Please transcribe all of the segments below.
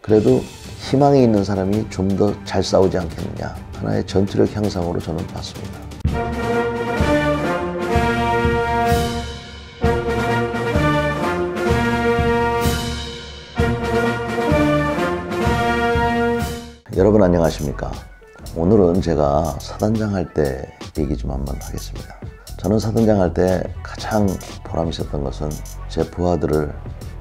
그래도 희망이 있는 사람이 좀 더 잘 싸우지 않겠느냐, 하나의 전투력 향상으로 저는 봤습니다. 여러분 안녕하십니까? 오늘은 제가 사단장 할 때 얘기 좀 한번 하겠습니다. 저는 사단장 할 때 가장 보람 있었던 것은 제 부하들을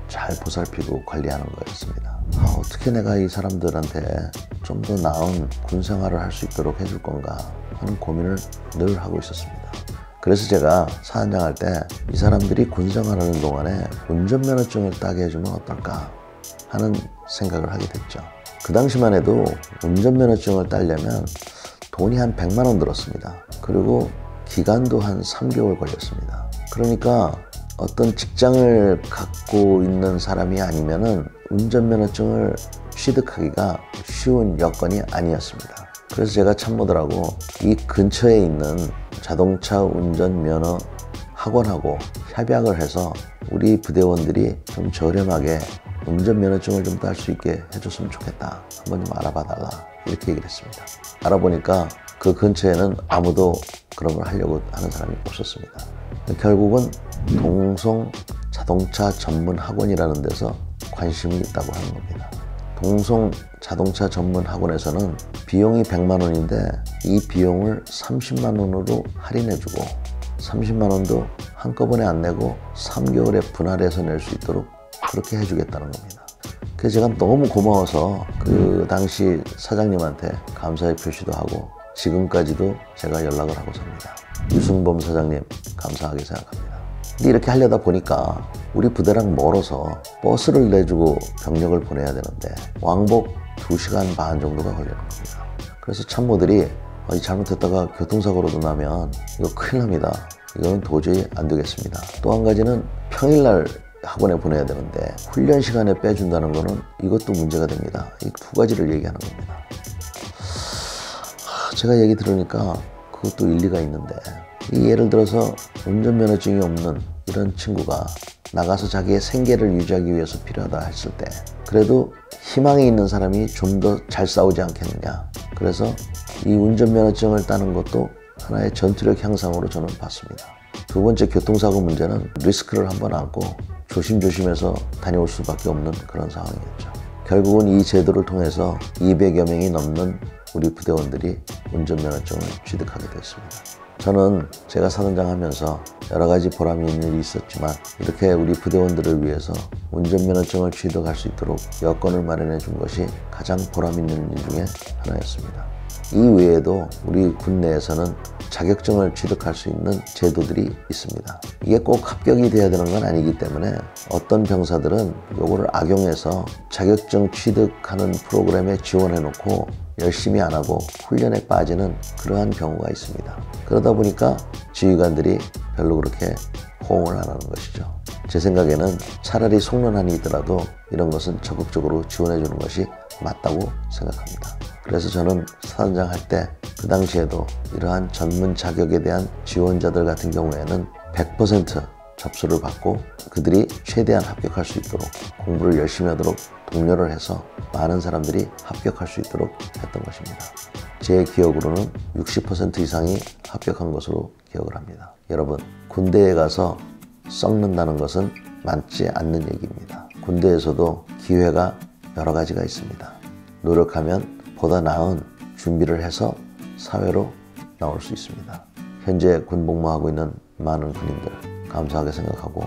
잘 보살피고 관리하는 거였습니다. 어떻게 내가 이 사람들한테 좀 더 나은 군 생활을 할 수 있도록 해줄 건가 하는 고민을 늘 하고 있었습니다. 그래서 제가 사단장 할 때 이 사람들이 군 생활하는 동안에 운전면허증을 따게 해주면 어떨까 하는 생각을 하게 됐죠. 그 당시만 해도 운전면허증을 따려면 돈이 한 100만 원 들었습니다. 그리고 기간도 한 3개월 걸렸습니다. 그러니까 어떤 직장을 갖고 있는 사람이 아니면은 운전면허증을 취득하기가 쉬운 여건이 아니었습니다. 그래서 제가 참모들하고 이 근처에 있는 자동차 운전면허 학원하고 협약을 해서 우리 부대원들이 좀 저렴하게 운전면허증을 좀 딸 수 있게 해줬으면 좋겠다. 한번 좀 알아봐 달라. 이렇게 얘기를 했습니다. 알아보니까 그 근처에는 아무도 그런 걸 하려고 하는 사람이 없었습니다. 결국은 동송 자동차 전문 학원이라는 데서 관심이 있다고 하는 겁니다. 동송 자동차 전문 학원에서는 비용이 100만 원인데 이 비용을 30만 원으로 할인해주고 30만 원도 한꺼번에 안 내고 3개월에 분할해서 낼 수 있도록 그렇게 해주겠다는 겁니다. 그래서 제가 너무 고마워서 그 당시 사장님한테 감사의 표시도 하고 지금까지도 제가 연락을 하고 삽니다. 유승범 사장님 감사하게 생각합니다. 근데 이렇게 하려다 보니까 우리 부대랑 멀어서 버스를 내주고 병력을 보내야 되는데 왕복 2시간 반 정도가 걸리는 겁니다. 그래서 참모들이 잘못했다가 교통사고로도 나면 이거 큰일 납니다. 이거는 도저히 안 되겠습니다. 또 한 가지는 평일날 학원에 보내야 되는데 훈련 시간에 빼준다는 거는 이것도 문제가 됩니다. 이 두 가지를 얘기하는 겁니다. 제가 얘기 들으니까 그것도 일리가 있는데 예를 들어서 운전면허증이 없는 이런 친구가 나가서 자기의 생계를 유지하기 위해서 필요하다 했을 때 그래도 희망이 있는 사람이 좀 더 잘 싸우지 않겠느냐. 그래서 이 운전면허증을 따는 것도 하나의 전투력 향상으로 저는 봤습니다. 두 번째 교통사고 문제는 리스크를 한번 안고 조심조심해서 다녀올 수밖에 없는 그런 상황이었죠. 결국은 이 제도를 통해서 200여 명이 넘는 우리 부대원들이 운전면허증을 취득하게 됐습니다. 저는 제가 사단장 하면서 여러 가지 보람이 있는 일이 있었지만 이렇게 우리 부대원들을 위해서 운전면허증을 취득할 수 있도록 여건을 마련해 준 것이 가장 보람 있는 일 중에 하나였습니다. 이 외에도 우리 군 내에서는 자격증을 취득할 수 있는 제도들이 있습니다. 이게 꼭 합격이 돼야 되는 건 아니기 때문에 어떤 병사들은 요거를 악용해서 자격증 취득하는 프로그램에 지원해 놓고 열심히 안 하고 훈련에 빠지는 그러한 경우가 있습니다. 그러다 보니까 지휘관들이 별로 그렇게 호응을 안 하는 것이죠. 제 생각에는 차라리 속는한이 있더라도 이런 것은 적극적으로 지원해 주는 것이 맞다고 생각합니다. 그래서 저는 사단장 할 때 그 당시에도 이러한 전문 자격에 대한 지원자들 같은 경우에는 100% 접수를 받고 그들이 최대한 합격할 수 있도록 공부를 열심히 하도록 독려를 해서 많은 사람들이 합격할 수 있도록 했던 것입니다. 제 기억으로는 60% 이상이 합격한 것으로 기억을 합니다. 여러분, 군대에 가서 썩는다는 것은 맞지 않는 얘기입니다. 군대에서도 기회가 여러 가지가 있습니다. 노력하면 보다 나은 준비를 해서 사회로 나올 수 있습니다. 현재 군복무하고 있는 많은 군인들 감사하게 생각하고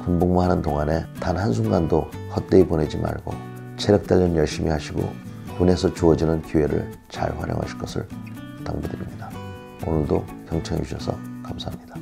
군복무하는 동안에 단 한순간도 헛되이 보내지 말고 체력 단련 열심히 하시고 군에서 주어지는 기회를 잘 활용하실 것을 당부드립니다. 오늘도 경청해 주셔서 감사합니다.